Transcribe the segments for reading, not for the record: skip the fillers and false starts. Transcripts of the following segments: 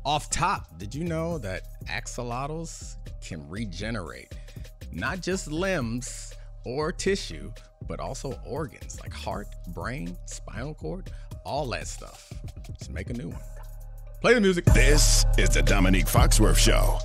Off top, did you know that axolotls can regenerate not just limbs or tissue, but also organs like heart, brain, spinal cord, all that stuff? Just make a new one. Play the music. This is the Domonique Foxworth Show.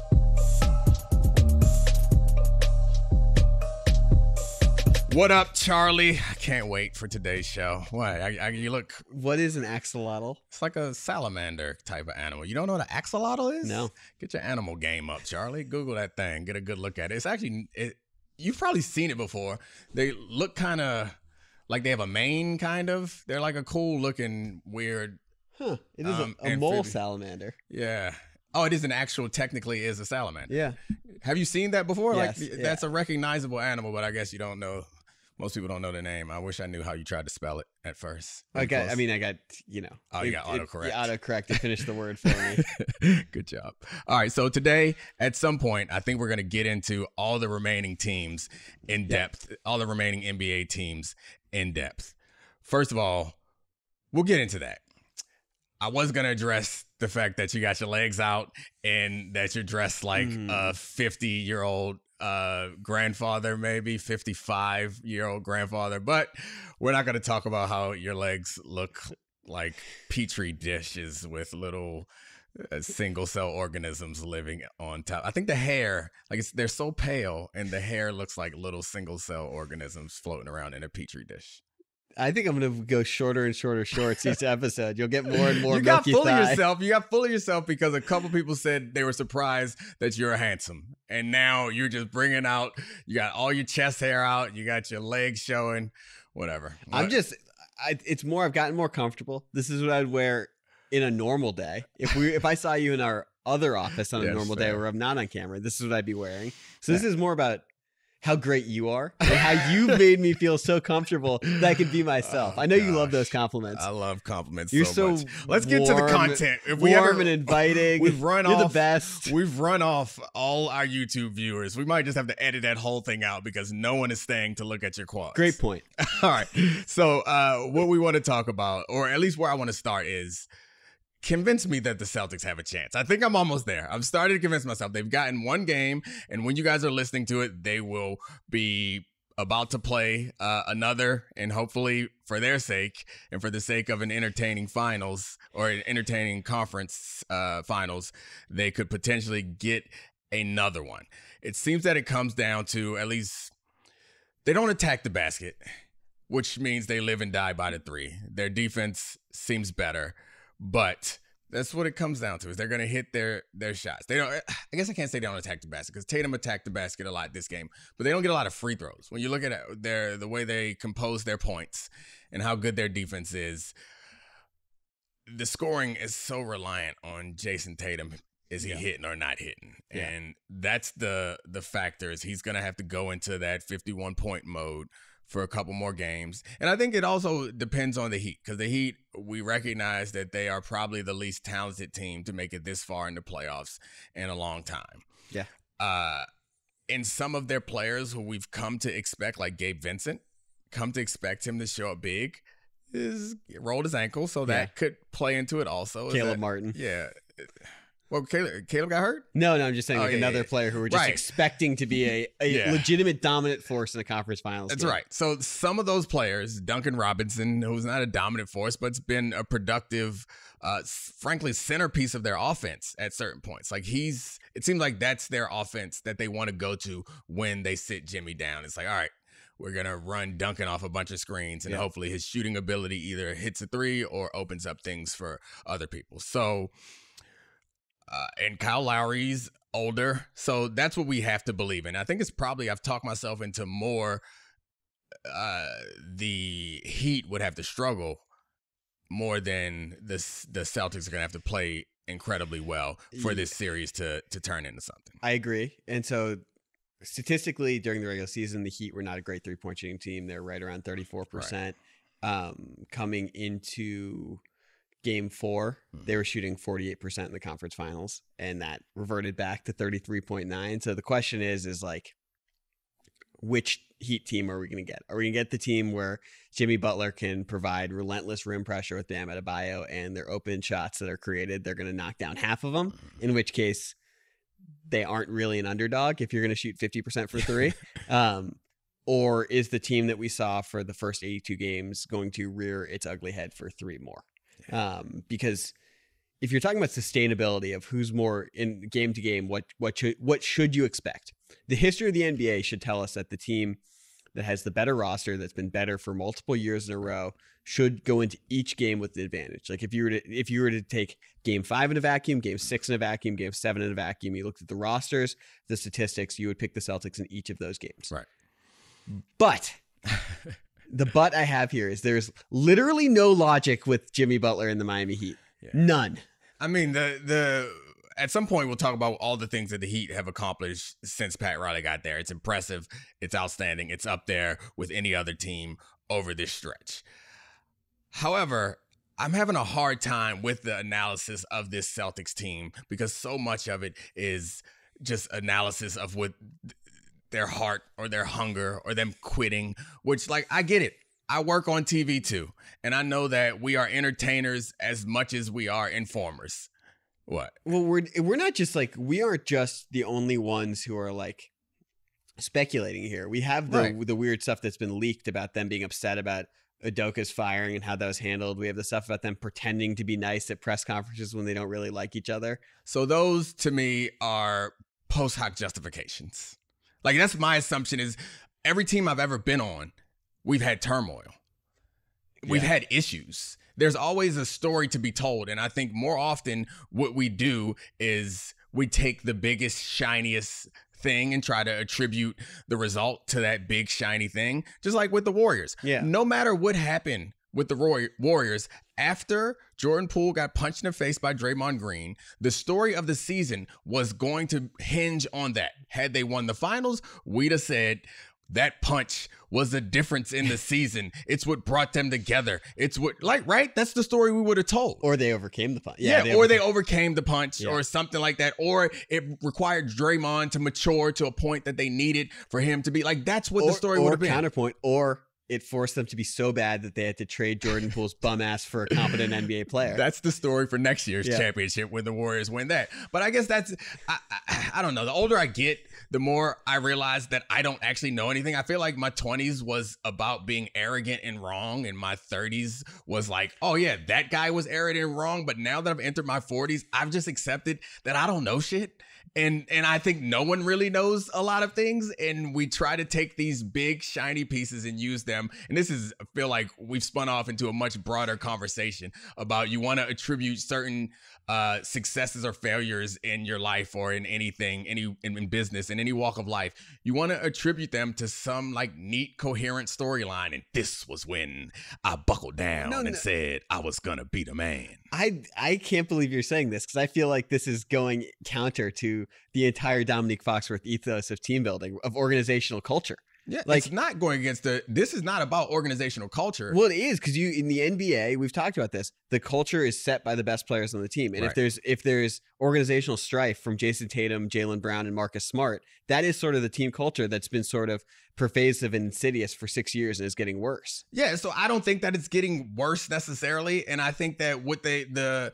What up, Charlie? I can't wait for today's show. Why? You look... What is an axolotl? It's like a salamander type of animal. You don't know what an axolotl is? No. Get your animal game up, Charlie. Google that thing. Get a good look at it. It's actually... You've probably seen it before. They look kind of like they have a mane, kind of. They're like a cool-looking, weird... Huh. It is a mole salamander. Yeah. Oh, it is an actual... Technically is a salamander. Yeah. Have you seen that before? Yes, Like that's a recognizable animal, but I guess you don't know... Most people don't know the name. I wish I knew how you tried to spell it at first. I got, you know. Oh, you got autocorrect. Autocorrect to finish the word for me. Good job. All right. So today, at some point, I think we're going to get into all the remaining teams in depth, all the remaining NBA teams in depth. First of all, we'll get into that. I was going to address the fact that you got your legs out and that you're dressed like a 50-year-old grandfather, maybe 55-year-old grandfather, but we're not going to talk about how your legs look like petri dishes with little single cell organisms living on top. I think the hair, they're so pale and the hair looks like little single cell organisms floating around in a petri dish. I think I'm going to go shorter and shorter shorts each episode. You'll get more and more. You got full of yourself. You got full of yourself because a couple people said they were surprised that you're handsome. And now you're just bringing out, you got all your chest hair out. You got your legs showing, whatever. It's more, I've gotten more comfortable. This is what I'd wear in a normal day. If I saw you in our other office on a normal day where I'm not on camera, this is what I'd be wearing. So this is more about how great you are and how you've made me feel so comfortable that I can be myself. I know you love those compliments. I love compliments. You're so much. Let's warm, get to the content. Warm and inviting. You're the best. We've run off all our YouTube viewers. We might just have to edit that whole thing out because no one is staying to look at your quads. Great point. All right. So what we want to talk about, or at least where I want to start, is convince me that the Celtics have a chance. I think I'm almost there. I've started to convince myself. They've gotten one game, and when you guys are listening to it, they will be about to play another, and hopefully for their sake and for the sake of an entertaining finals or an entertaining conference finals, they could potentially get another one. It seems that it comes down to, at least, they don't attack the basket, which means they live and die by the three. Their defense seems better. But that's what it comes down to, is they're going to hit their shots. They don't. I guess I can't say they don't attack the basket because Tatum attacked the basket a lot this game, but they don't get a lot of free throws. When you look at the way they compose their points and how good their defense is, the scoring is so reliant on Jason Tatum. Is he hitting or not hitting? Yeah. And that's the factor, is he's going to have to go into that 51-point mode for a couple more games. And I think it also depends on the Heat, because the Heat, we recognize that they are probably the least talented team to make it this far in the playoffs in a long time. Yeah. And some of their players who we've come to expect, like Gabe Vincent, come to expect him to show up big, is rolled his ankle, so that could play into it also. Caleb Martin. Yeah. Well, Caleb got hurt? No, I'm just saying another player who we're just expecting to be a legitimate dominant force in the conference finals. That's right. So some of those players, Duncan Robinson, who's not a dominant force, but it's been a productive, frankly, centerpiece of their offense at certain points. Like it seems like that's their offense that they want to go to when they sit Jimmy down. It's like, all right, we're going to run Duncan off a bunch of screens, and hopefully his shooting ability either hits a three or opens up things for other people. So... and Kyle Lowry's older, so that's what we have to believe in. I think it's probably, I've talked myself into more, the Heat would have to struggle more than the Celtics are going to have to play incredibly well for this series to turn into something. I agree. And so statistically, during the regular season, the Heat were not a great three-point shooting team. They're right around 34%. Right. Coming into Game 4, they were shooting 48% in the conference finals, and that reverted back to 33.9. So the question is like, which Heat team are we going to get? Are we going to get the team where Jimmy Butler can provide relentless rim pressure with Bam Adebayo, and their open shots that are created, they're going to knock down half of them, in which case they aren't really an underdog if you're going to shoot 50% for three? Or is the team that we saw for the first 82 games going to rear its ugly head for three more? Because if you're talking about sustainability of who's more in game to game, what should you expect? The history of the NBA should tell us that the team that has the better roster, that's been better for multiple years in a row, should go into each game with the advantage. Like if you were to take game 5 in a vacuum, game 6 in a vacuum, game 7 in a vacuum, you looked at the rosters, the statistics, you would pick the Celtics in each of those games. Right. But the but I have here is there's literally no logic with Jimmy Butler in the Miami Heat. Yeah. None. I mean, at some point we'll talk about all the things that the Heat have accomplished since Pat Riley got there. It's impressive. It's outstanding. It's up there with any other team over this stretch. However, I'm having a hard time with the analysis of this Celtics team because so much of it is just analysis of what their heart or their hunger or them quitting, which, like, I get it. I work on TV too, and I know that we are entertainers as much as we are informers. What? Well, we're not just like, we aren't just the only ones who are like speculating here. We have the weird stuff that's been leaked about them being upset about Udoka's firing and how that was handled. We have the stuff about them pretending to be nice at press conferences when they don't really like each other. So those to me are post hoc justifications. Like, that's my assumption is every team I've ever been on, we've had turmoil. We've had issues. There's always a story to be told. And I think more often what we do is we take the biggest, shiniest thing and try to attribute the result to that big, shiny thing. Just like with the Warriors. Yeah. No matter what happened with the Warriors, after Jordan Poole got punched in the face by Draymond Green, the story of the season was going to hinge on that. Had they won the finals, we'd have said that punch was the difference in the season. It's what brought them together. It's what, like, right? That's the story we would have told. Or they overcame the punch. They overcame the punch or something like that. Or it required Draymond to mature to a point that they needed for him to be like, that's what the story would have been. Counterpoint, or it forced them to be so bad that they had to trade Jordan Poole's bum ass for a competent NBA player. That's the story for next year's championship when the Warriors win that. But I guess that's, I don't know. The older I get, the more I realize that I don't actually know anything. I feel like my 20s was about being arrogant and wrong, and my 30s was like, oh yeah, that guy was arrogant and wrong. But now that I've entered my 40s, I've just accepted that I don't know shit. And I think no one really knows a lot of things, and we try to take these big shiny pieces and use them. And this is, I feel like we've spun off into a much broader conversation about you want to attribute certain successes or failures in your life or in anything, in business, in any walk of life. You want to attribute them to some like neat, coherent storyline. And this was when I buckled down and said I was gonna be the man. I can't believe you're saying this, because I feel like this is going counter to the entire Domonique Foxworth ethos of team building, of organizational culture. Yeah, like, it's not going against this is not about organizational culture. Well, it is, because in the NBA, we've talked about this. The culture is set by the best players on the team. And if there's organizational strife from Jason Tatum, Jaylen Brown, and Marcus Smart, that is sort of the team culture that's been sort of pervasive and insidious for 6 years and is getting worse. Yeah, so I don't think that it's getting worse necessarily. And I think that what the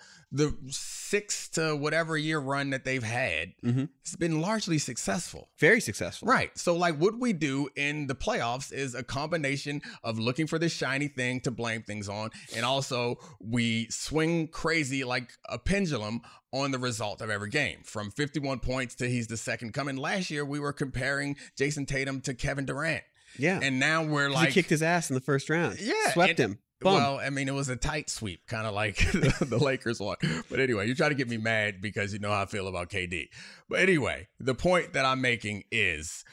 6 to whatever year run that they've had, it's been largely successful. Very successful. Right. So like what we do in the playoffs is a combination of looking for this shiny thing to blame things on. And also we swing crazy like a pendulum on the result of every game. From 51 points to he's the second coming. Last year, we were comparing Jason Tatum to Kevin Durant. Yeah. And now we're like... He kicked his ass in the first round. Yeah. Swept him. Boom. Well, I mean, it was a tight sweep, kind of like the Lakers one. But anyway, you're trying to get me mad because you know how I feel about KD. But anyway, the point that I'm making is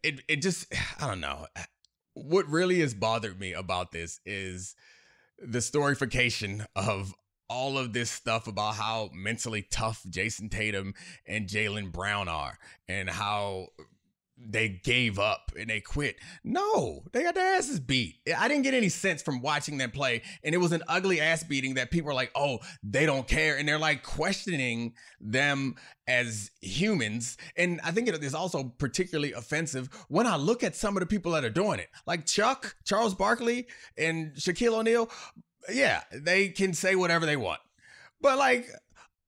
it just, I don't know. What really has bothered me about this is the storification of all of this stuff about how mentally tough Jason Tatum and Jaylen Brown are, and how they gave up and they quit. No, they got their asses beat. I didn't get any sense from watching them play. And it was an ugly ass beating that people are like, oh, they don't care. And they're like questioning them as humans. And I think it is also particularly offensive when I look at some of the people that are doing it. Like Chuck, Charles Barkley, and Shaquille O'Neal. Yeah, they can say whatever they want. But like,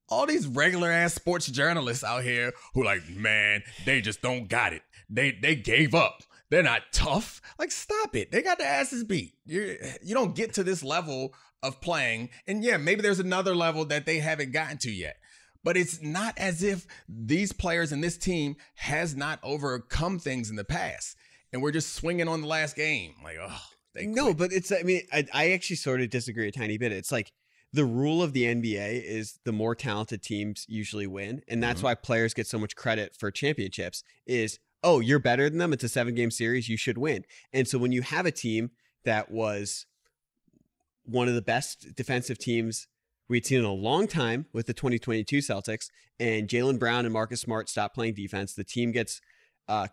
all these regular ass sports journalists out here who like, man, they just don't got it. They gave up. They're not tough. Like, stop it. They got their asses beat. You don't get to this level of playing. And yeah, maybe there's another level that they haven't gotten to yet. But it's not as if these players and this team has not overcome things in the past. And we're just swinging on the last game. Like, oh, no, but it's, I mean, I actually sort of disagree a tiny bit. It's like, the rule of the NBA is the more talented teams usually win. And that's why players get so much credit for championships is, oh, you're better than them. It's a 7-game series. You should win. And so when you have a team that was one of the best defensive teams we'd seen in a long time with the 2022 Celtics, and Jaylen Brown and Marcus Smart stop playing defense, the team gets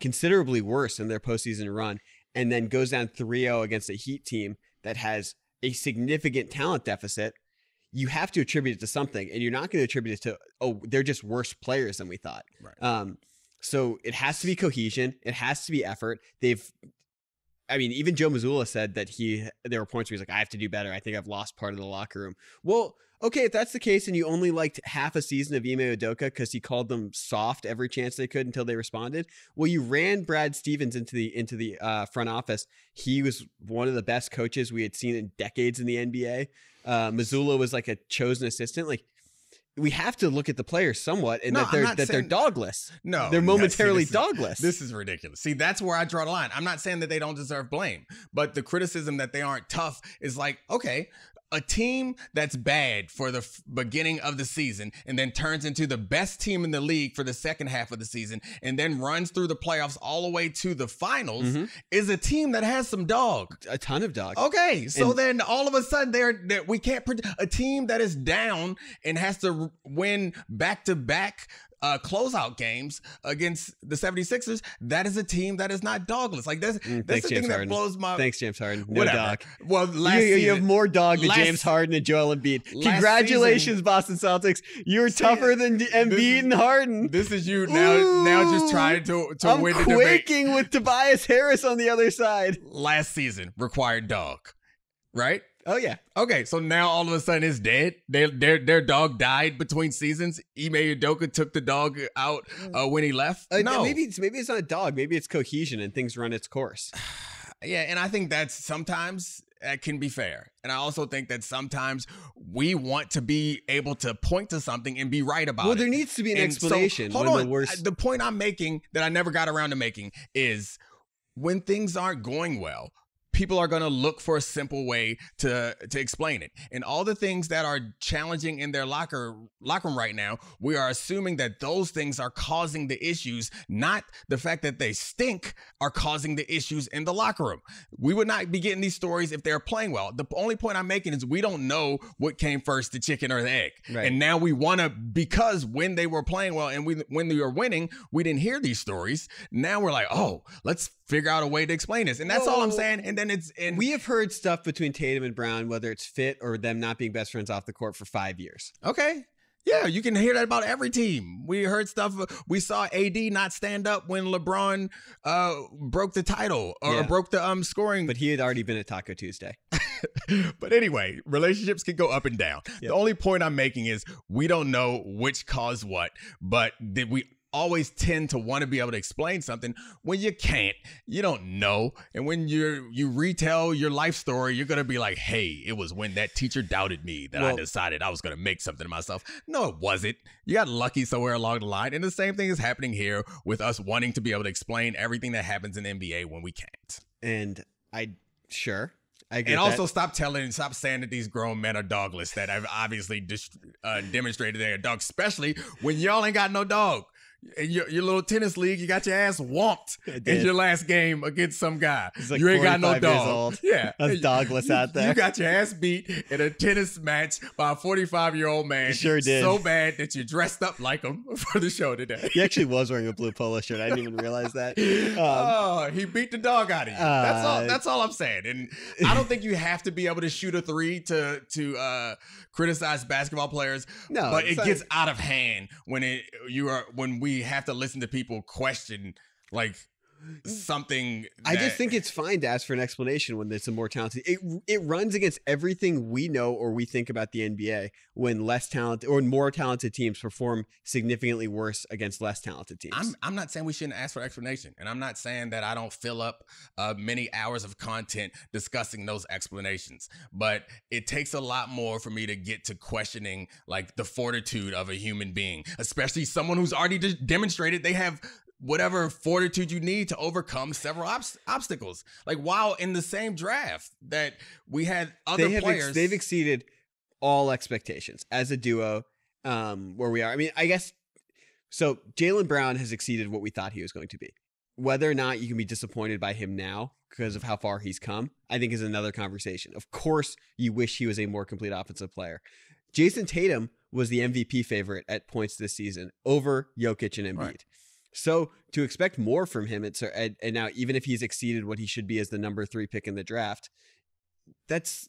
considerably worse in their postseason run and then goes down 3-0 against a Heat team that has a significant talent deficit. You have to attribute it to something, and you're not going to attribute it to, oh, they're just worse players than we thought. Right. So it has to be cohesion. It has to be effort. Even Joe Mazzulla said that there were points where he's like, I have to do better. I think I've lost part of the locker room. Well, okay, if that's the case and you only liked half a season of Ime Udoka because he called them soft every chance they could until they responded. Well, you ran Brad Stevens into the front office. He was one of the best coaches we had seen in decades in the NBA. Mazzulla was like a chosen assistant. Like, we have to look at the players somewhat, and they're dogless. No, they're momentarily dogless. This is ridiculous. See, that's where I draw the line. I'm not saying that they don't deserve blame, but the criticism that they aren't tough is like, okay, a team that's bad for the beginning of the season and then turns into the best team in the league for the second half of the season and then runs through the playoffs all the way to the finals is a team that has some dog. A ton of dog. Okay, so then all of a sudden we can't predict a team that is down and has to win back-to-back closeout games against the 76ers. That is a team that is not dogless. Like that's the thing James that Harden. blows my. Thanks, James Harden. No Whatever. dog. Well, you have more dog than James Harden and Joel Embiid. Congratulations, Boston Celtics. You're tougher than Embiid and Harden. This is you now just trying to I'm win the debate. I'm quaking with debate. Tobias Harris on the other side. Last season required dog, right? Oh yeah. Okay, so now all of a sudden it's dead. Their dog died between seasons. Ime Udoka took the dog out when he left. No, maybe it's not a dog. Maybe it's cohesion and things run its course. Yeah, and I think that's sometimes that can be fair. And I also think that sometimes we want to be able to point to something and be right about it. Well, there needs to be an explanation. So, hold on. The point I'm making that I never got around to making is when things aren't going well, people are going to look for a simple way to explain it. And all the things that are challenging in their locker room right now, we are assuming that those things are causing the issues, not the fact that they stink are causing the issues in the locker room. We would not be getting these stories if they're playing well. The only point I'm making is we don't know what came first, the chicken or the egg. Right. And now we want to, because when they were playing well and when they were winning, we didn't hear these stories. Now we're like, oh, let's figure out a way to explain this. And that's all I'm saying. And then we have heard stuff between Tatum and Brown, whether it's fit or them not being best friends off the court for 5 years. Okay. Yeah, you can hear that about every team. We heard stuff. We saw AD not stand up when LeBron broke the title or broke the scoring. But he had already been at Taco Tuesday. But anyway, relationships can go up and down. Yep. The only point I'm making is we don't know which caused what, but did we always tend to want to be able to explain something when you can't, you don't know. And when you retell your life story, you're going to be like, hey, it was when that teacher doubted me that I decided I was going to make something of myself. No, it wasn't. You got lucky somewhere along the line. And the same thing is happening here with us wanting to be able to explain everything that happens in the NBA when we can't. And I also stop saying that these grown men are dogless that have obviously demonstrated they're a dog, especially when y'all ain't got no dog. in your little tennis league, you got your ass whomped in your last game against some guy. Like you ain't got no dog. Old. Yeah. That's dogless out there. You got your ass beat in a tennis match by a 45-year-old man. You sure did. So bad that you dressed up like him for the show today. He actually was wearing a blue polo shirt. I didn't even realize that. He beat the dog out of you. That's all I'm saying. And I don't think you have to be able to shoot a three to criticize basketball players. No, but it gets out of hand when we have to listen to people question like something. I just think it's fine to ask for an explanation when it's a more talented. It runs against everything we know or we think about the NBA when less talented or more talented teams perform significantly worse against less talented teams. I'm not saying we shouldn't ask for explanation, and I'm not saying that I don't fill up many hours of content discussing those explanations, but it takes a lot more for me to get to questioning like the fortitude of a human being, especially someone who's already demonstrated they have whatever fortitude you need to overcome several obstacles. Like, while in the same draft that we had other players. They've exceeded all expectations as a duo where we are. I mean, I guess, so Jaylen Brown has exceeded what we thought he was going to be. Whether or not you can be disappointed by him now because of how far he's come, I think is another conversation. Of course, you wish he was a more complete offensive player. Jason Tatum was the MVP favorite at points this season over Jokic and Embiid. Right. So to expect more from him, and now even if he's exceeded what he should be as the number 3 pick in the draft, that's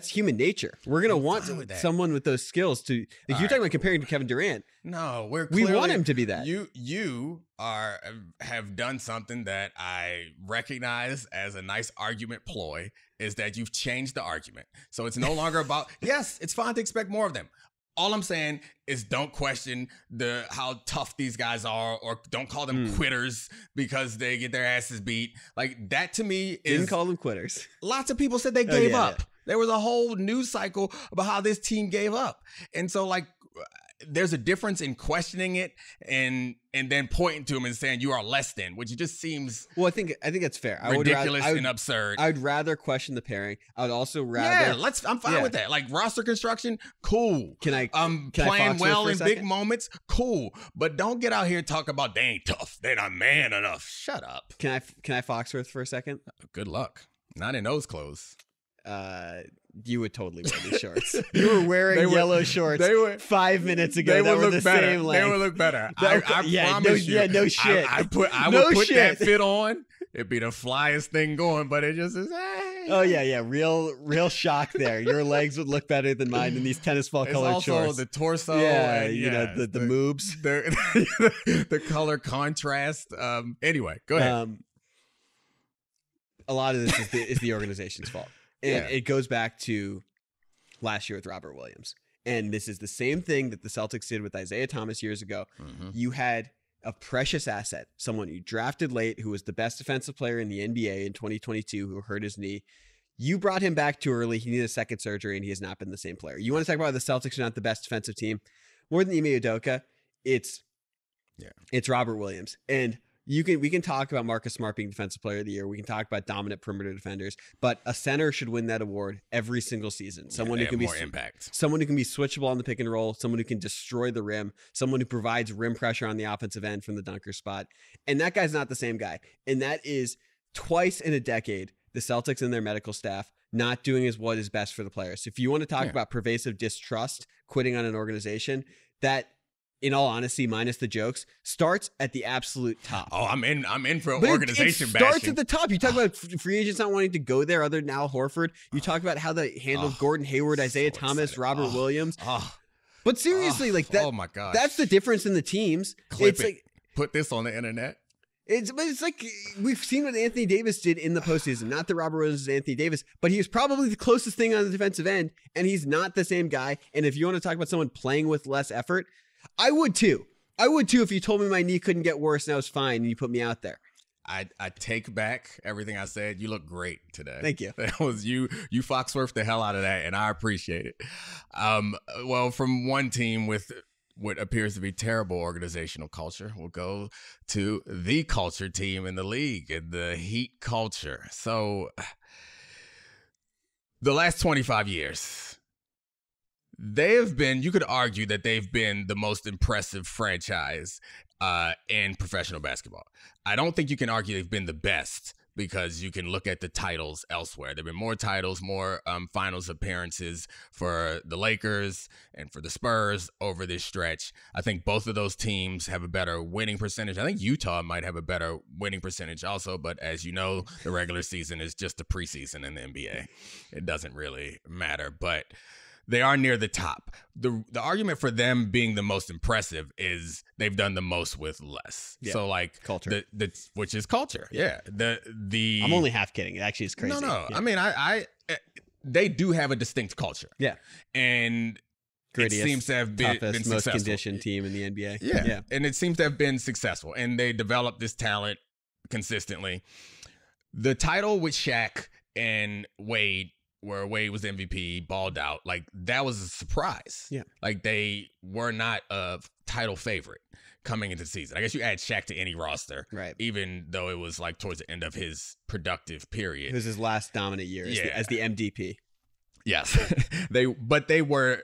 human nature. We're gonna want someone with those skills to. Like, you're talking about comparing to Kevin Durant. No, we want him to be that. You have done something that I recognize as a nice argument ploy. Is that you've changed the argument, so it's no longer about yes, it's fine to expect more of them. All I'm saying is don't question how tough these guys are, or don't call them quitters because they get their asses beat. Like, that to me is... Didn't call them quitters. Lots of people said they gave up. Yeah. There was a whole news cycle about how this team gave up. And so, like, there's a difference in questioning it and then pointing to them and saying you are less than, which just seems I think that's fair. Ridiculous and absurd. I'd rather question the pairing. I would also rather I'm fine with that. Like, roster construction, cool. Can playing well in big moments, cool. But don't get out here and talk about they ain't tough. They're not man enough. Shut up. Can I Foxworth for a second? Good luck. Not in those clothes. You would totally wear these shorts. You were wearing yellow shorts 5 minutes ago. They would look better. They would look better. I promise you. Yeah, no shit. I would put that fit on. It'd be the flyest thing going, but it just is. Oh yeah. Real shock there. Your legs would look better than mine in these tennis ball colored shorts. Also the torso. Yeah, and, the moves. The color contrast. Anyway, go ahead. A lot of this is the organization's fault. And it goes back to last year with Robert Williams. And this is the same thing that the Celtics did with Isaiah Thomas years ago. Mm-hmm. You had a precious asset, someone you drafted late who was the best defensive player in the NBA in 2022 who hurt his knee. You brought him back too early. He needed a second surgery, and he has not been the same player. You want to talk about the Celtics are not the best defensive team? More than Ime Udoka, it's Robert Williams. And we can talk about Marcus Smart being Defensive Player of the Year. We can talk about dominant perimeter defenders, but a center should win that award every single season. Someone who can be more impact. Someone who can be switchable on the pick and roll. Someone who can destroy the rim. Someone who provides rim pressure on the offensive end from the dunker spot. And that guy's not the same guy. And that is twice in a decade the Celtics and their medical staff not doing what is best for the players. If you want to talk about pervasive distrust, quitting on an organization, that, in all honesty, minus the jokes, starts at the absolute top. Oh, I'm in for organization bashing. It starts at the top. You talk about free agents not wanting to go there other than Al Horford. You talk about how they handled Gordon Hayward, Isaiah Thomas, Robert Williams. But seriously, like that. Oh my gosh. That's the difference in the teams. Put this on the internet. It's like we've seen what Anthony Davis did in the postseason. Not that Robert Williams is Anthony Davis, but he was probably the closest thing on the defensive end, and he's not the same guy. And if you want to talk about someone playing with less effort, I would too. If you told me my knee couldn't get worse and I was fine and you put me out there. I take back everything I said. You look great today. Thank you. That was you. You Foxworth the hell out of that, and I appreciate it. Well, from one team with what appears to be terrible organizational culture, we'll go to the culture team in the league, and the Heat culture. So the last 25 years, they have been, you could argue that they've been the most impressive franchise in professional basketball. I don't think you can argue they've been the best because you can look at the titles elsewhere. There have been more titles, more finals appearances for the Lakers and for the Spurs over this stretch. I think both of those teams have a better winning percentage. I think Utah might have a better winning percentage also, but as you know, the regular season is just the preseason in the NBA. It doesn't really matter, but they are near the top. The argument for them being the most impressive is they've done the most with less. Yeah. So like culture, which is culture. Yeah. I'm only half kidding. It actually is crazy. No. Yeah. I mean, they do have a distinct culture. Yeah. And grittiest, it seems to have been most successful. Conditioned team in the NBA. Yeah. And it seems to have been successful. And they developed this talent consistently. The title with Shaq and Wade, where Wade was MVP, balled out, like that was a surprise. Yeah. Like they were not a title favorite coming into the season. I guess you add Shaq to any roster. Right. Even though it was like towards the end of his productive period. It was his last dominant year as the MDP. Yes. They were,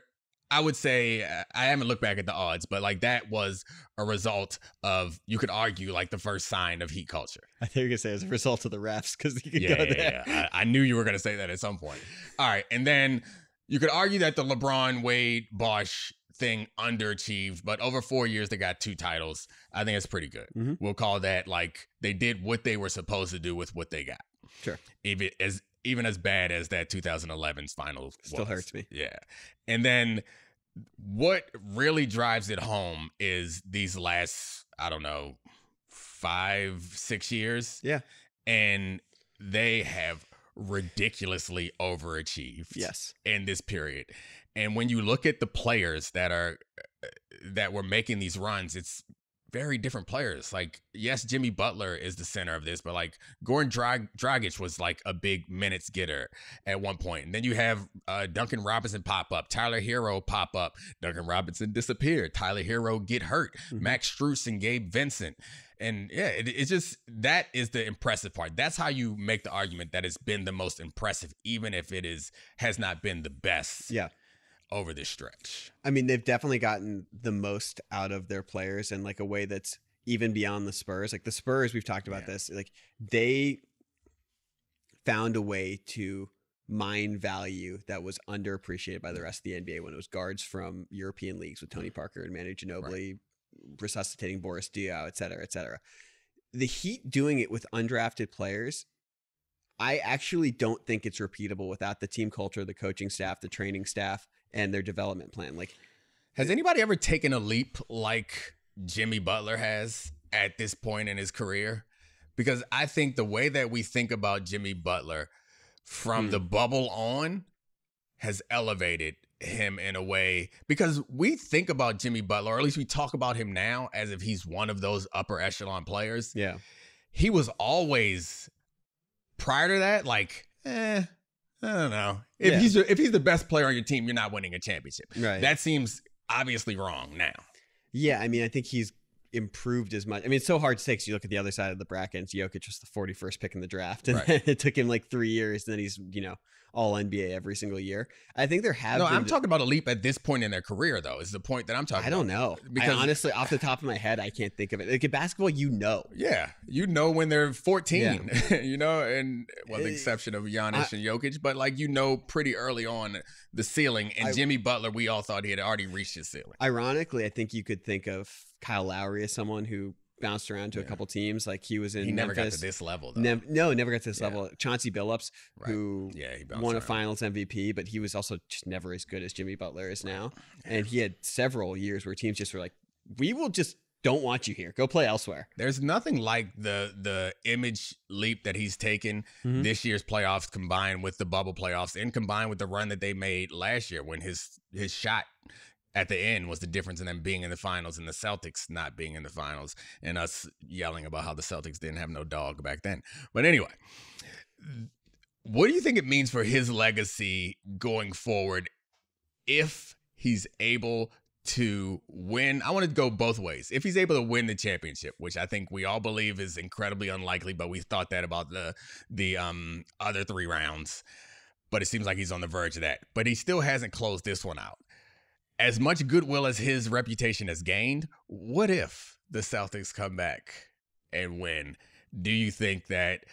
I would say, I haven't looked back at the odds, but like that was a result of, you could argue, like the first sign of Heat culture. I think you could say it was a result of the refs because you could go there. Yeah. I knew you were going to say that at some point. All right. And then you could argue that the LeBron, Wade, Bosh thing underachieved, but over 4 years, they got 2 titles. I think it's pretty good. Mm-hmm. We'll call that like they did what they were supposed to do with what they got. Sure. Even as bad as that 2011's final still hurts me. Yeah. And then what really drives it home is these last, I don't know, 5-6 years. Yeah. And they have ridiculously overachieved. Yes. In this period. And when you look at the players that were making these runs, it's very different players. Like, yes, Jimmy Butler is the center of this, but like Goran Dragic was like a big minutes getter at one point. And then you have Duncan Robinson pop up, Tyler Hero pop up, Duncan Robinson disappeared, Tyler Hero get hurt, Max Strus and Gabe Vincent. And yeah, it's just, that is the impressive part. That's how you make the argument that it's been the most impressive, even if it has not been the best. Yeah. Over this stretch. I mean, they've definitely gotten the most out of their players in like a way that's even beyond the Spurs. Like the Spurs, we've talked about this, like they found a way to mine value that was underappreciated by the rest of the NBA when it was guards from European leagues with Tony Parker and Manu Ginobili, resuscitating Boris Diaw, et cetera, et cetera. The Heat doing it with undrafted players, I actually don't think it's repeatable without the team culture, the coaching staff, the training staff, and their development plan. Like, has anybody ever taken a leap like Jimmy Butler has at this point in his career? Because I think the way that we think about Jimmy Butler from the bubble on has elevated him in a way, because we think about Jimmy Butler, or at least we talk about him now as if he's one of those upper echelon players. Yeah. He was always, prior to that, like, I don't know. If he's the best player on your team, you're not winning a championship. Right. That seems obviously wrong now. Yeah, I mean, I think he's improved as much. I mean, it's so hard to say because you look at the other side of the bracket, and Jokic was the 41st pick in the draft, and it took him like 3 years, and then he's, all NBA every single year. I think there have been... I'm talking about a leap at this point in their career, though, is the point that I'm talking about. I don't know. Because honestly, off the top of my head, I can't think of it. Like in basketball, Yeah. When they're 14, and the exception of Giannis and Jokic, but like, pretty early on the ceiling. And Jimmy Butler, we all thought he had already reached his ceiling. Ironically, I think you could think of Kyle Lowry as someone who bounced around to a couple teams. Like he was in He never Memphis. got to this level, though. Never got to this level. Chauncey Billups, who he won a finals MVP, but he was also just never as good as Jimmy Butler is now. And he had several years where teams just were like, we will just don't want you here. Go play elsewhere. There's nothing like the image leap that he's taken this year's playoffs, combined with the bubble playoffs and combined with the run that they made last year when his shot at the end was the difference in them being in the finals and the Celtics not being in the finals, and us yelling about how the Celtics didn't have no dog back then. But anyway, what do you think it means for his legacy going forward if he's able to win? I want to go both ways. If he's able to win the championship, which I think we all believe is incredibly unlikely, but we thought that about the other 3 rounds, but it seems like he's on the verge of that. But he still hasn't closed this one out. As much goodwill as his reputation has gained, what if the Celtics come back and win, do you think that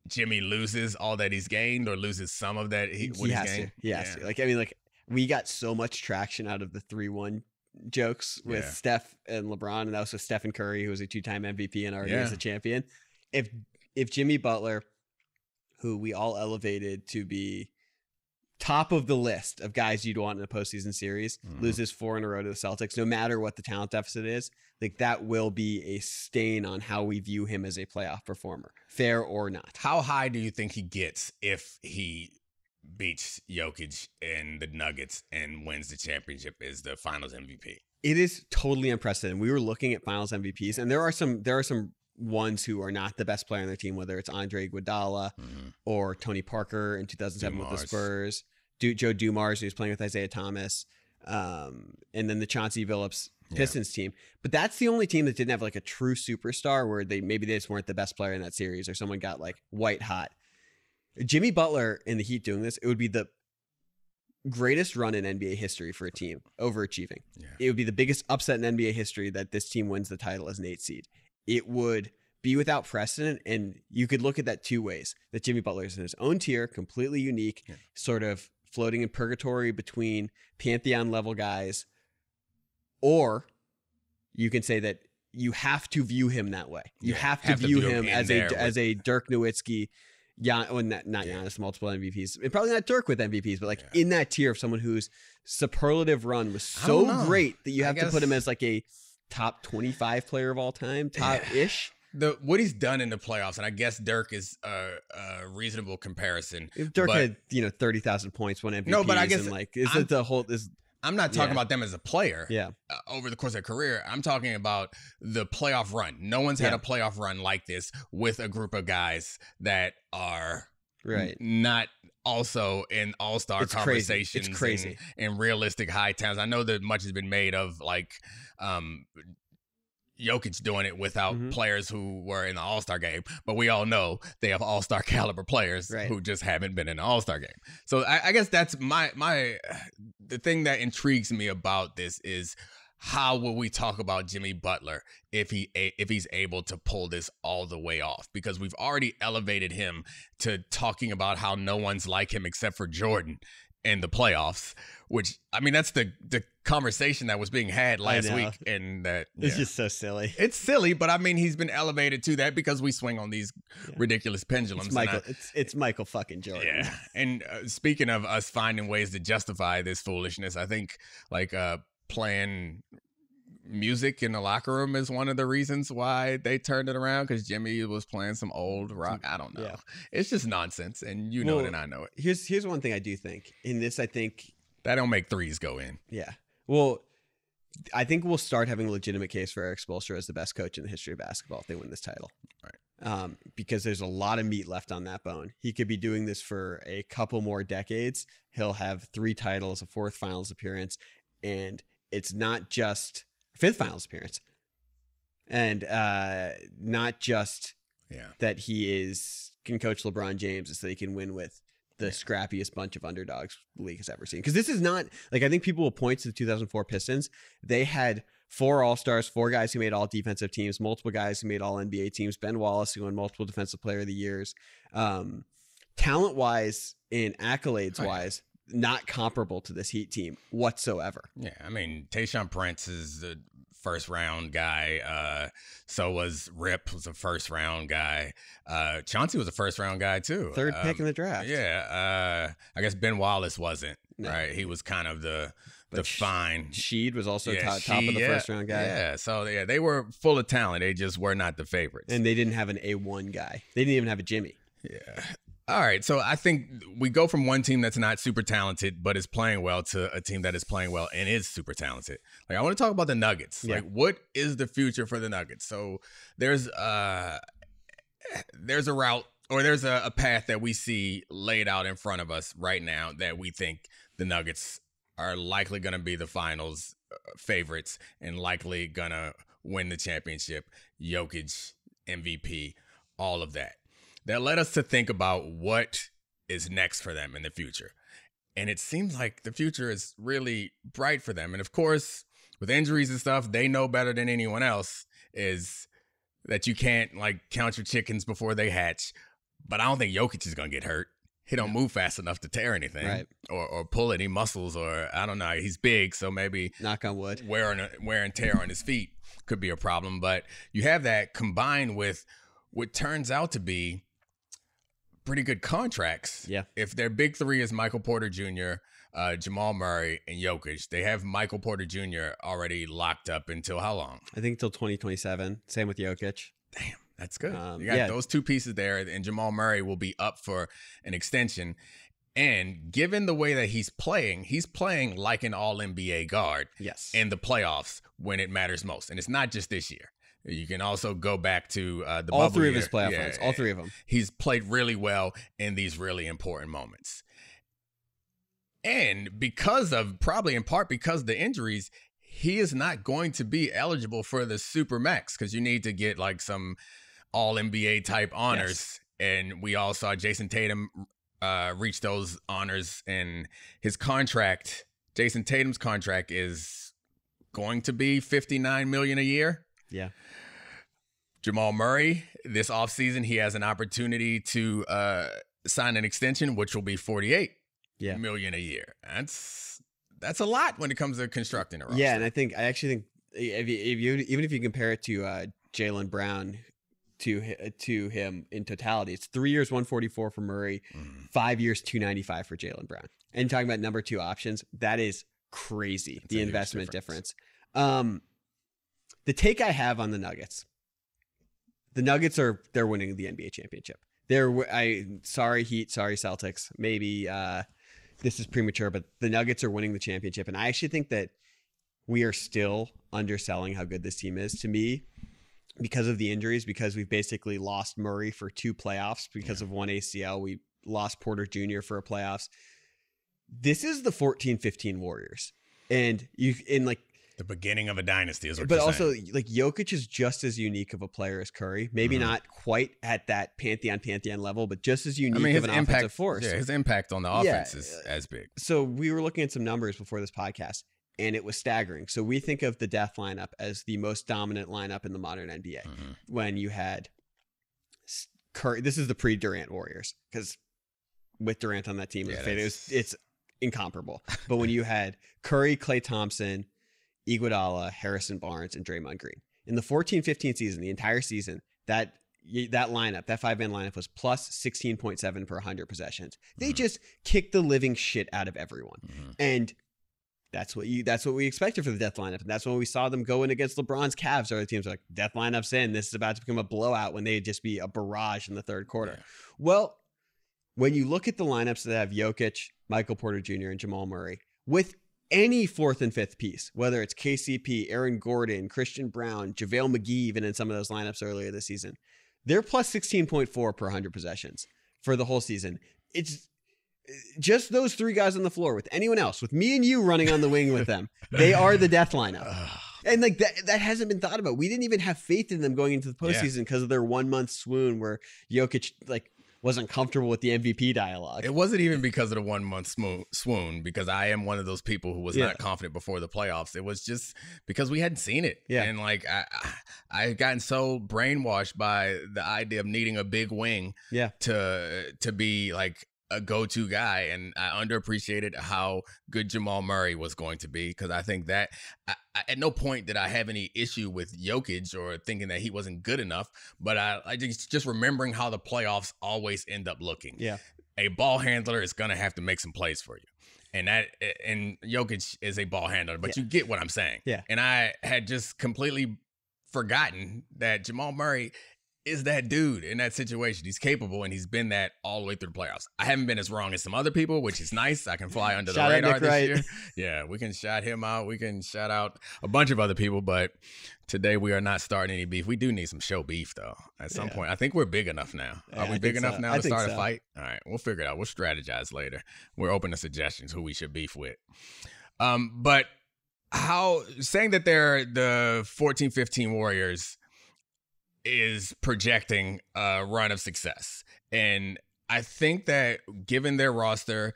Jimmy loses all that he's gained or loses some of that He he's has gained? to. He has to. Like, I mean, like, we got so much traction out of the 3-1 jokes with Steph and LeBron, and that was with Stephen Curry, who was a 2-time MVP and already is a champion. If Jimmy Butler, who we all elevated to be top of the list of guys you'd want in a postseason series, loses 4 in a row to the Celtics, no matter what the talent deficit is, like that will be a stain on how we view him as a playoff performer, fair or not. How high do you think he gets if he beats Jokic and the Nuggets and wins the championship as the Finals MVP? It is totally unprecedented. We were looking at Finals MVPs, and there are some ones who are not the best player on their team, whether it's Andre Iguodala or Tony Parker in 2007 with the Spurs, Joe Dumars, who's playing with Isaiah Thomas, and then the Chauncey Billups Pistons team. But that's the only team that didn't have like a true superstar where they just weren't the best player in that series or someone got like white hot. Jimmy Butler in the Heat doing this, it would be the greatest run in NBA history for a team, overachieving. Yeah. It would be the biggest upset in NBA history that this team wins the title as an 8 seed. It would be without precedent, and you could look at that two ways. That Jimmy Butler is in his own tier, completely unique, sort of floating in purgatory between Pantheon level guys, or you can say that you have to view him that way. You have to view him as a Dirk Nowitzki, not Giannis, multiple MVPs, and probably not Dirk with MVPs, but like in that tier of someone whose superlative run was so great that you have to put him as like a top 25 player of all time, top-ish. What he's done in the playoffs, and I guess Dirk is a reasonable comparison. If Dirk had 30,000 points, won MVPs, no, but I guess I'm not talking about them as a player. Yeah. Over the course of their career, I'm talking about the playoff run. No one's had a playoff run like this with a group of guys that are not also in all-star conversations. It's crazy. And realistic high towns. I know that much has been made of like Jokic doing it without players who were in the All-Star game, but we all know they have All-Star caliber players who just haven't been in the All-Star game. So I guess that's the thing that intrigues me about this is how will we talk about Jimmy Butler if he's able to pull this all the way off? Because we've already elevated him to talking about how no one's like him except for Jordan in the playoffs, which, I mean, that's the conversation that was being had last week. And that it's just so silly. It's silly, but I mean, he's been elevated to that because we swing on these ridiculous pendulums. It's Michael fucking Jordan. Yeah. And speaking of us finding ways to justify this foolishness, I think like playing music in the locker room is one of the reasons why they turned it around, because Jimmy was playing some old rock. I don't know. Yeah. It's just nonsense, and you know it and I know it. Here's one thing I do think. In this, I think that don't make threes go in. Yeah. Well, I think we'll start having a legitimate case for Eric Spoelstra as the best coach in the history of basketball if they win this title. Right. Because there's a lot of meat left on that bone. He could be doing this for a couple more decades. He'll have 3 titles, a 4th finals appearance, and it's not just 5th finals appearance, and not just that he can coach LeBron James, so he can win with the scrappiest bunch of underdogs the league has ever seen. Because this is not like, I think people will point to the 2004 Pistons. They had 4 All-Stars, 4 guys who made all defensive teams, multiple guys who made all NBA teams. Ben Wallace, who won multiple Defensive Player of the Years. Talent wise and accolades wise, not comparable to this Heat team whatsoever. Yeah, I mean, Tayshaun Prince is the first round guy. So was Rip, was a first round guy. Chauncey was a first round guy too. 3rd pick in the draft. Yeah. I guess Ben Wallace wasn't. No. Right. He was kind of the fine. Sheed was also top of the first round guy. Yeah. So they were full of talent. They just were not the favorites. And they didn't have an A1 guy. They didn't even have a Jimmy. Yeah. All right, so I think we go from one team that's not super talented but is playing well to a team that is playing well and is super talented. Like, I want to talk about the Nuggets. Yeah. Like, what is the future for the Nuggets? So there's a route, or there's a path that we see laid out in front of us right now that we think the Nuggets are likely going to be the finals favorites and likely going to win the championship. Jokic, MVP, all of that. That led us to think about what is next for them in the future. And it seems like the future is really bright for them. And of course, with injuries and stuff, they know better than anyone else is that you can't like count your chickens before they hatch. But I don't think Jokic is going to get hurt. He don't move fast enough to tear anything or pull any muscles, or I don't know. He's big, so maybe knock on wood, wear and tear on his feet could be a problem. But you have that combined with what turns out to be pretty good contracts. Yeah. If their big three is Michael Porter Jr., Jamal Murray, and Jokic, they have Michael Porter Jr. already locked up until how long? I think until 2027. Same with Jokic. Damn. That's good. You got those two pieces there, and Jamal Murray will be up for an extension. And given the way that he's playing like an all-NBA guard in the playoffs when it matters most. And it's not just this year. You can also go back to the all three year. of his playoff runs. All three of them. He's played really well in these really important moments. And probably in part because of the injuries, he is not going to be eligible for the Super Max because you need to get like some all-NBA type honors. And we all saw Jason Tatum reach those honors, and Jason Tatum's contract is going to be $59 million a year. Yeah. Jamal Murray, this offseason, he has an opportunity to sign an extension, which will be $48 million a year. That's a lot when it comes to constructing a roster. Yeah, and I actually think even if you compare it to Jaylen Brown, to him in totality, it's 3 years, 144 for Murray, 5 years, 295 for Jaylen Brown. And talking about number two options, that is crazy. That's the investment difference. The take I have on the Nuggets they're winning the NBA championship. Sorry Heat, sorry Celtics. Maybe this is premature, but the Nuggets are winning the championship. And I actually think that we are still underselling how good this team is. To me, because of the injuries, because we've basically lost Murray for 2 playoffs because of one ACL. We lost Porter Jr. for a playoffs. This is the 14-15 Warriors. And the beginning of a dynasty is what but you're also saying. like Jokic is just as unique of a player as Curry. Maybe not quite at that pantheon level, but just as unique of an offensive force. Yeah, his impact on the offense is as big. So we were looking at some numbers before this podcast, and it was staggering. So we think of the death lineup as the most dominant lineup in the modern NBA. When you had Curry, this is the pre-Durant Warriors, because with Durant on that team, it's incomparable. But when you had Curry, Klay Thompson, Iguodala, Harrison Barnes, and Draymond Green in the 14-15 season, the entire season, that lineup, that 5-man lineup was plus 16.7 per 100 possessions. They just kicked the living shit out of everyone, and that's what we expected for the death lineup. And that's when we saw them go in against LeBron's Cavs. Other teams are like, death lineup's in. This is about to become a blowout, when they'd just be a barrage in the third quarter. Yeah. Well, when you look at the lineups that have Jokic, Michael Porter Jr., and Jamal Murray, with any fourth and fifth piece, whether it's KCP, Aaron Gordon, Christian Brown, JaVale McGee, even in some of those lineups earlier this season, they're plus 16.4 per 100 possessions for the whole season. It's just those 3 guys on the floor. With anyone else, with me and you running on the wing with them, they are the death lineup. And like that hasn't been thought about. We didn't even have faith in them going into the postseason because of their 1 month swoon where Jokic wasn't comfortable with the MVP dialogue. It wasn't even because of the 1 month swoon, because I am one of those people who was not confident before the playoffs. It was just because we hadn't seen it. Yeah. And I had gotten so brainwashed by the idea of needing a big wing to be like a go-to guy, and I underappreciated how good Jamal Murray was going to be, because I think that at no point did I have any issue with Jokic or thinking that he wasn't good enough, but I just remembering how the playoffs always end up looking. Yeah, a ball handler is gonna have to make some plays for you, and Jokic is a ball handler, but you get what I'm saying. Yeah, and I had just completely forgotten that Jamal Murray is that dude in that situation. He's capable, and he's been that all the way through the playoffs. I haven't been as wrong as some other people, which is nice. I can fly under the radar this year. Yeah, we can shout him out. We can shout out a bunch of other people, but today we are not starting any beef. We do need some show beef, though, at some point. I think we're big enough now. Are we big enough now to start a fight? All right, we'll figure it out. We'll strategize later. We're open to suggestions who we should beef with. But saying that they're the 14-15 Warriors is projecting a run of success. And I think that given their roster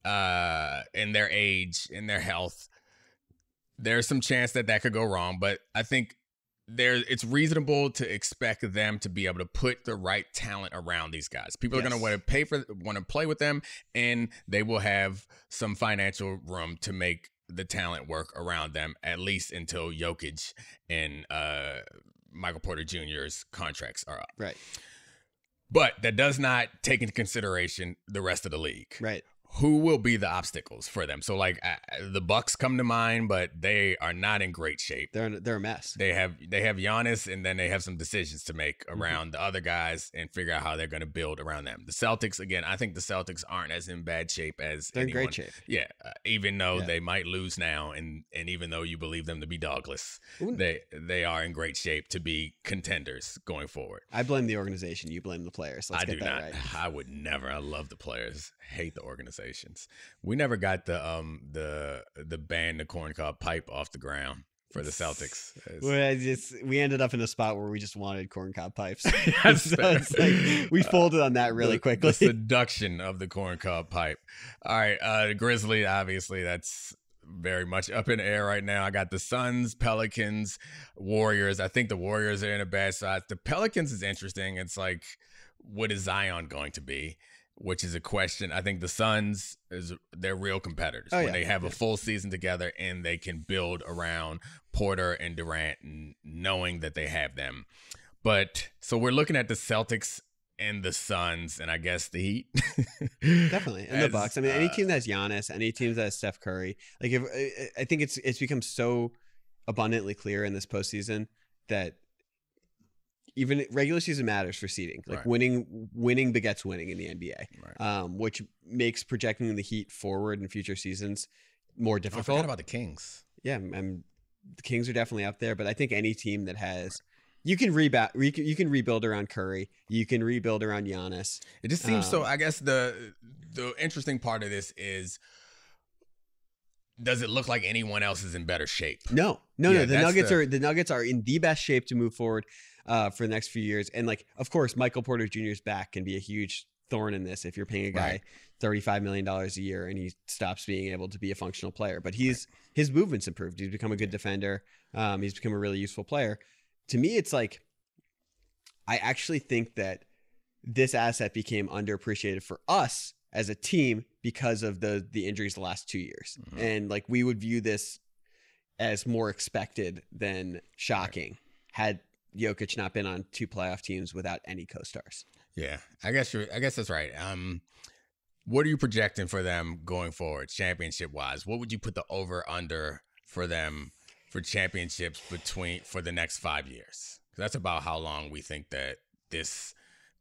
and their age and their health, there's some chance that could go wrong. But I think it's reasonable to expect them to be able to put the right talent around these guys. People are going to want to play with them, and they will have some financial room to make the talent work around them, at least until Jokic and Michael Porter Jr.'s contracts are up. Right. But that does not take into consideration the rest of the league. Right. Who will be the obstacles for them? So, like, the Bucks come to mind, but they are not in great shape. They're a mess. They have Giannis, and then they have some decisions to make around the other guys and figure out how they're going to build around them. The Celtics, again, I think the Celtics aren't as in bad shape as they're anyone. in great shape. Yeah, even though they might lose now, and even though you believe them to be dogless, they are in great shape to be contenders going forward. I blame the organization. You blame the players. Let's get that right. I would never. I love the players. Hate the organization. We never got the ban the corncob pipe off the ground for the Celtics. We ended up in a spot where we just wanted corncob pipes. So it's like we folded on that really quickly. The seduction of the corncob pipe. All right, Grizzly, obviously that's very much up in the air right now. I got the Suns, Pelicans, Warriors. I think the Warriors are in a bad spot. The Pelicans is interesting. It's like, what is Zion going to be? Which is a question. I think the Suns, they're real competitors when they have a full season together and they can build around Porter and Durant, and knowing that they have them. But so we're looking at the Celtics and the Suns, and I guess the Heat. Definitely. And the Bucks. I mean, any team that's Giannis, any team that has Steph Curry. Like, I think it's become so abundantly clear in this postseason that even regular season matters for seeding. Like winning begets winning in the NBA, which makes projecting the Heat forward in future seasons more difficult. I forgot about the Kings. Yeah, the Kings are definitely up there, but I think any team that has you can rebuild around Curry, you can rebuild around Giannis. It just seems so. I guess the interesting part of this is, does it look like anyone else is in better shape? No. The Nuggets are in the best shape to move forward for the next few years. And like, of course, Michael Porter Jr.'s back can be a huge thorn in this if you're paying a guy $35 million a year and he stops being able to be a functional player. But his movement's improved. He's become a good defender. He's become a really useful player. To me, it's like, I actually think that this asset became underappreciated for us as a team because of the injuries the last 2 years. Mm-hmm. And like, we would view this as more expected than shocking had Jokic not been on 2 playoff teams without any co-stars. Yeah, I guess that's right. What are you projecting for them going forward, championship wise? What would you put the over under for them for championships for the next 5 years? That's about how long we think that this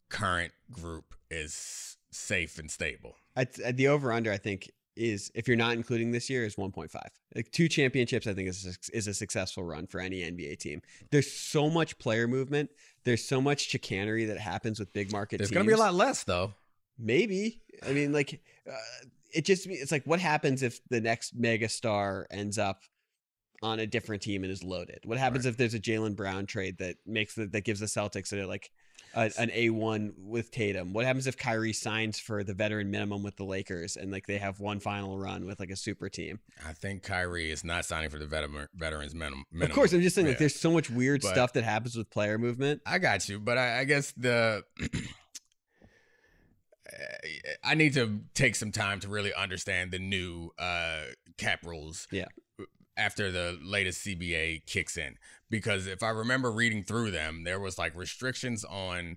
current group is safe and stable. The over under, I think, is, if you're not including this year, is 1.5. Like 2 championships, I think is a successful run for any NBA team. There's so much player movement. There's so much chicanery that happens with big market teams. There's going to be a lot less, though. Maybe. I mean, like, it's like, what happens if the next mega star ends up on a different team and is loaded? What happens if there's a Jaylen Brown trade that gives the Celtics like an A1 with Tatum? What happens if Kyrie signs for the veteran minimum with the Lakers and like they have one final run with like a super team? I think Kyrie is not signing for the veterans minimum. Of course, I'm just saying, like, there's so much weird stuff that happens with player movement. I got you, but I guess I need to take some time to really understand the new cap rules. Yeah. After the latest CBA kicks in, because if I remember reading through them, there was like restrictions on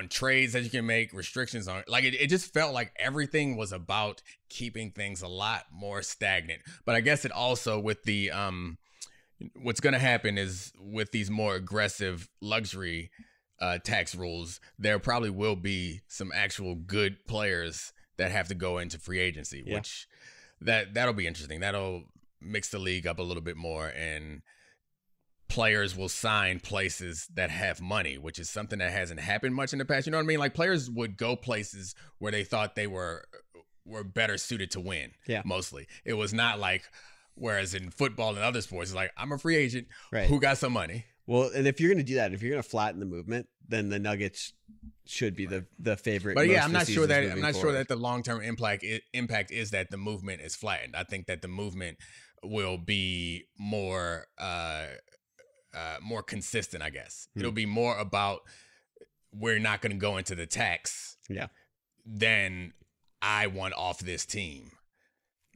trades that you can make, restrictions on, like, it just felt like everything was about keeping things a lot more stagnant. But I guess it also, with the what's going to happen is, with these more aggressive luxury tax rules, there probably will be some actual good players that have to go into free agency, which that'll be interesting. That'll mix the league up a little bit more, and players will sign places that have money, which is something that hasn't happened much in the past. You know what I mean? Like, players would go places where they thought they were better suited to win. Yeah. Mostly. It was not like, whereas in football and other sports, it's like, I'm a free agent who got some money. Well, and if you're going to do that, if you're going to flatten the movement, then the Nuggets should be the favorite. But yeah, I'm not sure that the long-term impact is that the movement is flattened. I think that the movement will be more more consistent, I guess. It'll be more about we're not going to go into the tax than I want off this team,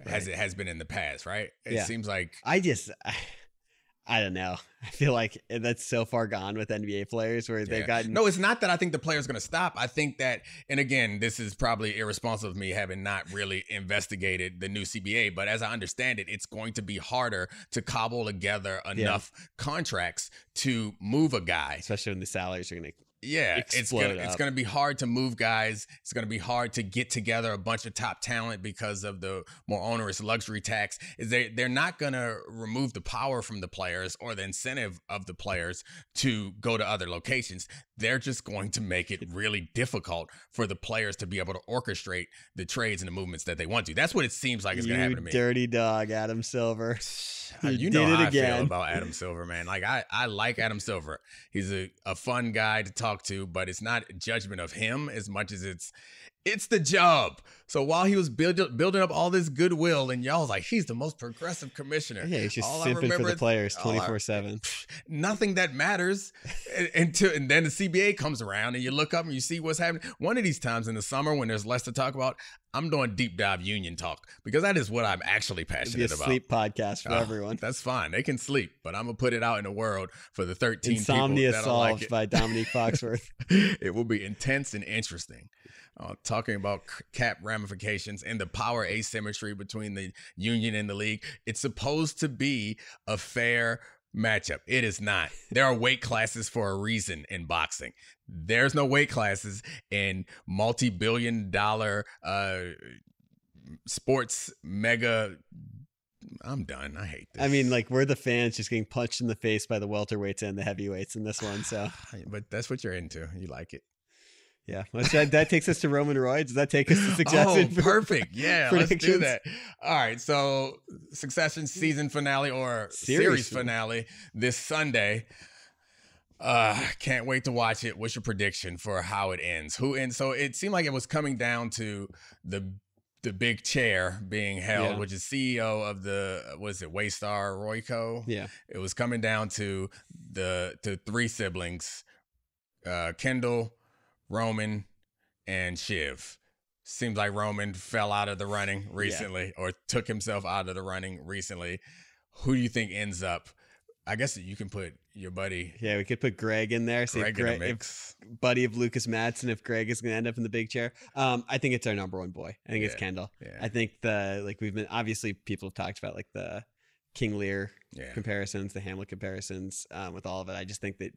as it has been in the past, right? It seems like I don't know. I feel like that's so far gone with NBA players where they've gotten... No, it's not that I think the player's going to stop. I think that, and again, this is probably irresponsible of me having not really investigated the new CBA, but as I understand it, it's going to be harder to cobble together enough contracts to move a guy. Especially when the salaries are going to it's gonna be hard to move guys. It's gonna be hard to get together a bunch of top talent because of the more onerous luxury tax. They're not gonna remove the power from the players or the incentive of the players to go to other locations. They're just going to make it really difficult for the players to be able to orchestrate the trades and the movements that they want to. That's what it seems like is gonna happen to me. Dirty dog, Adam Silver. You know how I feel about Adam Silver, man. Like I like Adam Silver. He's a fun guy to talk to, but it's not a judgment of him as much as it's the job. So while he was building up all this goodwill, and y'all was like, he's the most progressive commissioner. Yeah, he's just simping for the players 24/7. Nothing that matters and then the CBA comes around and you look up and you see what's happening. One of these times in the summer when there's less to talk about, I'm doing deep dive union talk because that is what I'm actually passionate about. Sleep podcast for everyone. That's fine. They can sleep, but I'm gonna put it out in the world for the 13 Insomnia people that Solved like it. by Domonique Foxworth. It will be intense and interesting. Talking about cap ramifications and the power asymmetry between the union and the league. It's supposed to be a fair matchup. It is not. There are weight classes for a reason in boxing. There's no weight classes in multi-billion-dollar sports mega. I'm done. I hate this. I mean, like, we're the fans just getting punched in the face by the welterweights and the heavyweights in this one. So, but that's what you're into. You like it. Yeah, that takes us to Roman Roy. Does that take us to Succession? Oh, perfect. Yeah, let's do that. All right, so Succession season finale or series finale this Sunday. Can't wait to watch it. What's your prediction for how it ends? Who ends? So it seemed like it was coming down to the big chair being held, which is CEO of the Waystar Royco. Yeah, it was coming down to the three siblings, Kendall, Roman, and Shiv. Seems like Roman fell out of the running recently or took himself out of the running recently. Who do you think ends up? I guess you can put your buddy. Yeah, we could put Greg in there. See Greg in the mix. Buddy of Lucas Madsen, if Greg is going to end up in the big chair. I think it's our number one boy. I think it's Kendall. Yeah. I think we've been, obviously people have talked about like the King Lear comparisons, the Hamlet comparisons with all of it. I just think that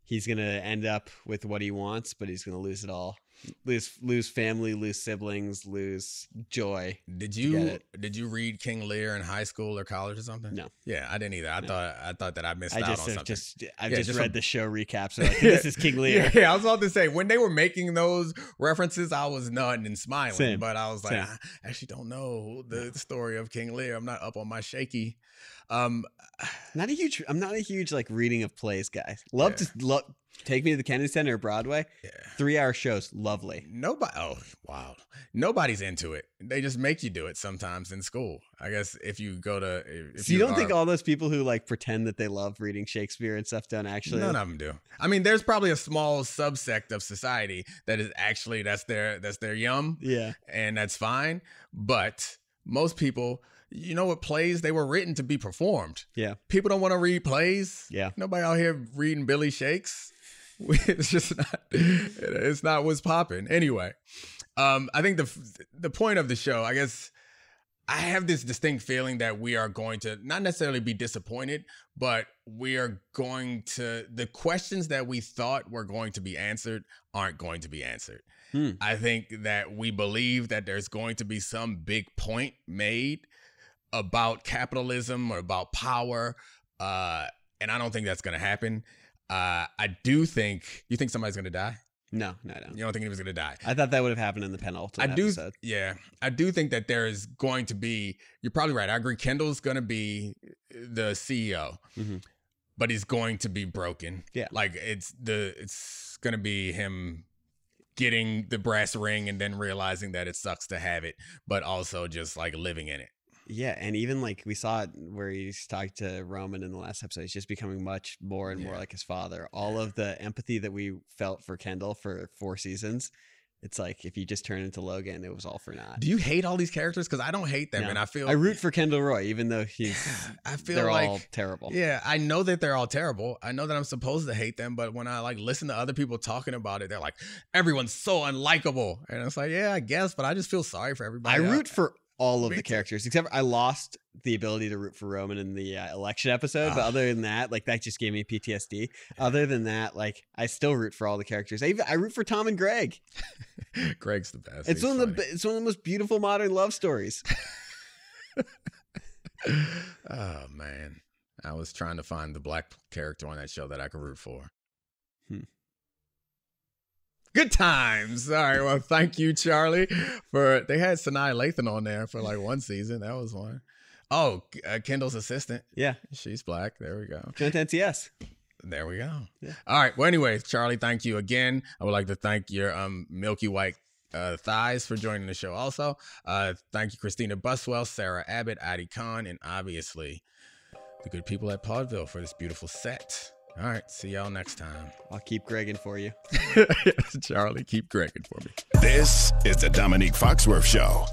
he's going to end up with what he wants, but he's going to lose it all. Lose family, lose siblings, lose joy. Did you read King Lear in high school or college or something? No. Yeah, I didn't either. I thought that I missed out on something. I've just read the show recaps. So like, this is King Lear. Yeah, I was about to say when they were making those references, I was nodding and smiling. But I was like, I actually don't know the story of King Lear. I'm not up on my shaky. I'm not a huge like reading of plays guy. Love take me to the Kennedy Center or Broadway. 3-hour shows, lovely. Nobody's into it. They just make you do it sometimes in school. I guess if you go to you don't think all those people who like pretend that they love reading Shakespeare and stuff don't actually? None of them do. I mean, there's probably a small subsect of society that is actually that's their yum. Yeah. And that's fine. But most people, you know what, plays, they were written to be performed. Yeah. People don't want to read plays. Yeah. Nobody out here reading Billy Shakes. It's just not what's popping. Anyway, I think the point of the show, I guess I have this distinct feeling that we are going to not necessarily be disappointed, but we are going to, the questions that we thought were going to be answered aren't going to be answered. I think that we believe that there's going to be some big point made about capitalism or about power. And I don't think that's going to happen. I do think, you think somebody's going to die? No, I don't. You don't think he was going to die? I thought that would have happened in the penultimate episode. Yeah. I do think that there is going to be, you're probably right. I agree. Kendall's going to be the CEO, but he's going to be broken. Yeah. Like it's going to be him getting the brass ring and then realizing that it sucks to have it, but also just like living in it. Yeah, and even like we saw it where he's talking to Roman in the last episode, he's just becoming much more and more like his father. All of the empathy that we felt for Kendall for 4 seasons, it's like if you just turn into Logan, it was all for naught. Do you hate all these characters? Because I don't hate them, No. and I root for Kendall Roy, even though they're like all terrible. Yeah, I know that they're all terrible. I know that I'm supposed to hate them, but when I like listen to other people talking about it, they're like, everyone's so unlikable, and it's like, yeah, I guess, but I just feel sorry for everybody. I root for all of the characters, except for I lost the ability to root for Roman in the election episode. But other than that, like that just gave me PTSD. Other than that, like I still root for all the characters. I root for Tom and Greg. Greg's the best. It's one of the most beautiful modern love stories. Oh man, I was trying to find the black character on that show that I could root for. Good times. All right. Well, thank you, Charlie. They had Sanaa Lathan on there for like 1 season. That was one. Oh, Kendall's assistant. Yeah, she's black. There we go. She went to NCS. There we go. Yeah. All right. Well, anyways, Charlie, thank you again. I would like to thank your milky white thighs for joining the show. Also, thank you, Christina Buswell, Sarah Abbott, Adi Khan, and obviously the good people at Podville for this beautiful set. All right. See y'all next time. I'll keep Gregging for you. Charlie, keep Gregging for me. This is the Domonique Foxworth Show.